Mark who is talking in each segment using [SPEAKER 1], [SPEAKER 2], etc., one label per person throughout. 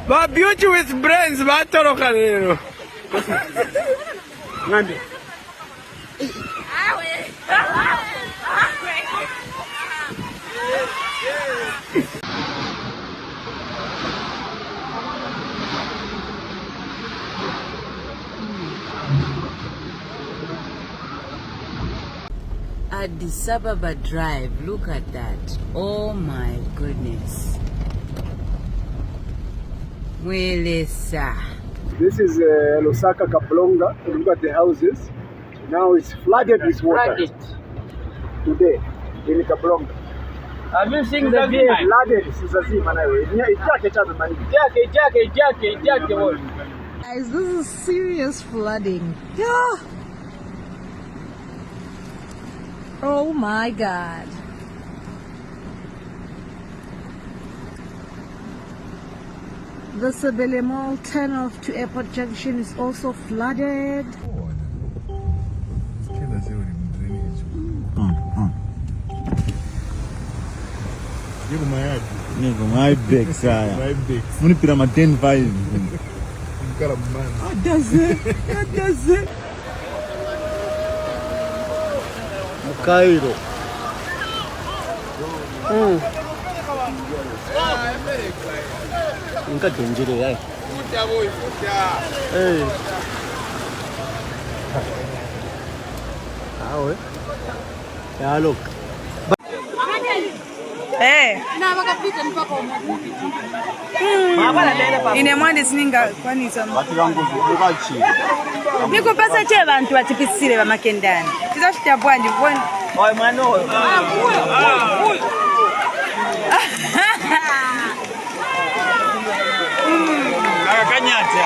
[SPEAKER 1] But beauty with brains, batoroka lero. Ngandi.
[SPEAKER 2] Addis Ababa Drive, look at that. Oh my goodness. Welesa.
[SPEAKER 3] This is Lusaka Kaplonga. Look at the houses. Now it's flooded with water. Today in Kaplonga.
[SPEAKER 1] Have you seen the video?
[SPEAKER 3] Flooded.
[SPEAKER 4] Guys, this is serious flooding. Yeah. Oh my God. The Sabele Mall turn-off to Airport Junction is also flooded.
[SPEAKER 5] My big sire. My big. Money put my 10 5. What does it? What does it? Cairo. Nunca dangerous, eh? Hey. Ah, ouais. Yeah, look.
[SPEAKER 4] Hey. Ine mwandi sininga kwani sana. Niko pasa che bantu batipisire bamakendani. Kizashita bwandi bwandi.
[SPEAKER 1] Oy mano. Kanyata.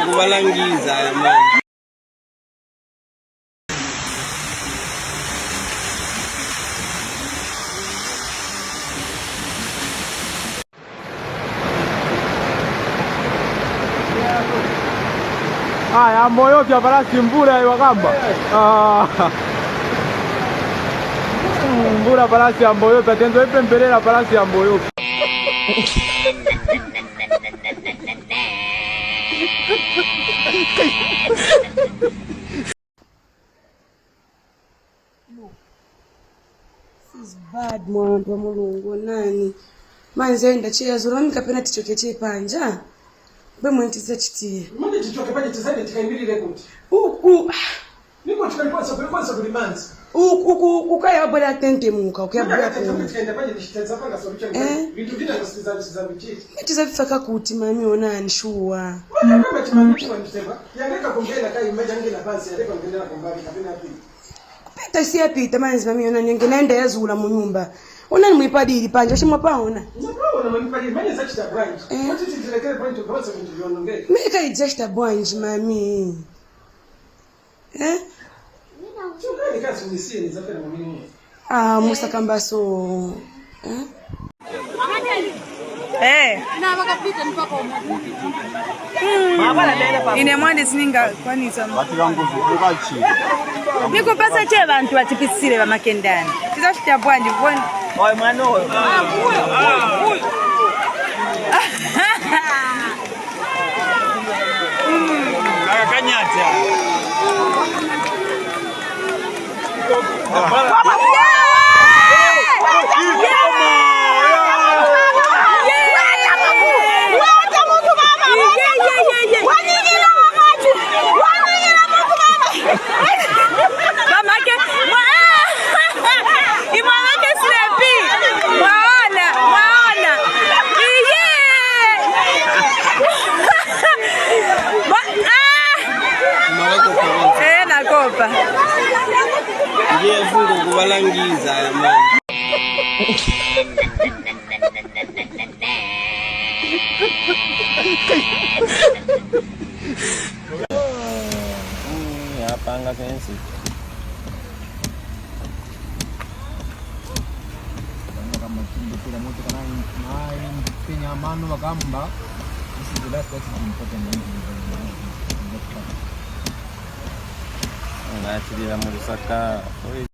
[SPEAKER 6] Kubalangiza mama.
[SPEAKER 3] Haya, moyo pia parasi mbura iwakamba. Mbura parasi ya moyo pia tendo ipembelela parasi ya moyo.
[SPEAKER 7] This is bad mwandu wa mulungu nani manze enda chiyazura mikapena tichokeche panja be mwentiza chitiye
[SPEAKER 3] Mwende tichoke panja tizane tikaimbilire kuti niko tukalipasa kuli manzi
[SPEAKER 7] ukaya wabwela tente muka ukayabwela tiza vifaka kuti mami onani shuwa kupeta siya pita manzi mami onani yange naenda yazula mu nyumba onani mwipadiri panja shimwa paona meka idzashita bwanji mami Musa Kambaso.
[SPEAKER 4] Hey. Ine mwandi sininga kwani sana. Niko pasa che bantu batipisire bamakendani. Kizashita bwandi bwandi.
[SPEAKER 1] Oy mano. Kanyata.
[SPEAKER 6] Kubalangiza Yapanga fence.
[SPEAKER 5] Kama kila mtu kana Kenya mano wakamba. This is the last question important
[SPEAKER 6] Ngachira mu Lusaka.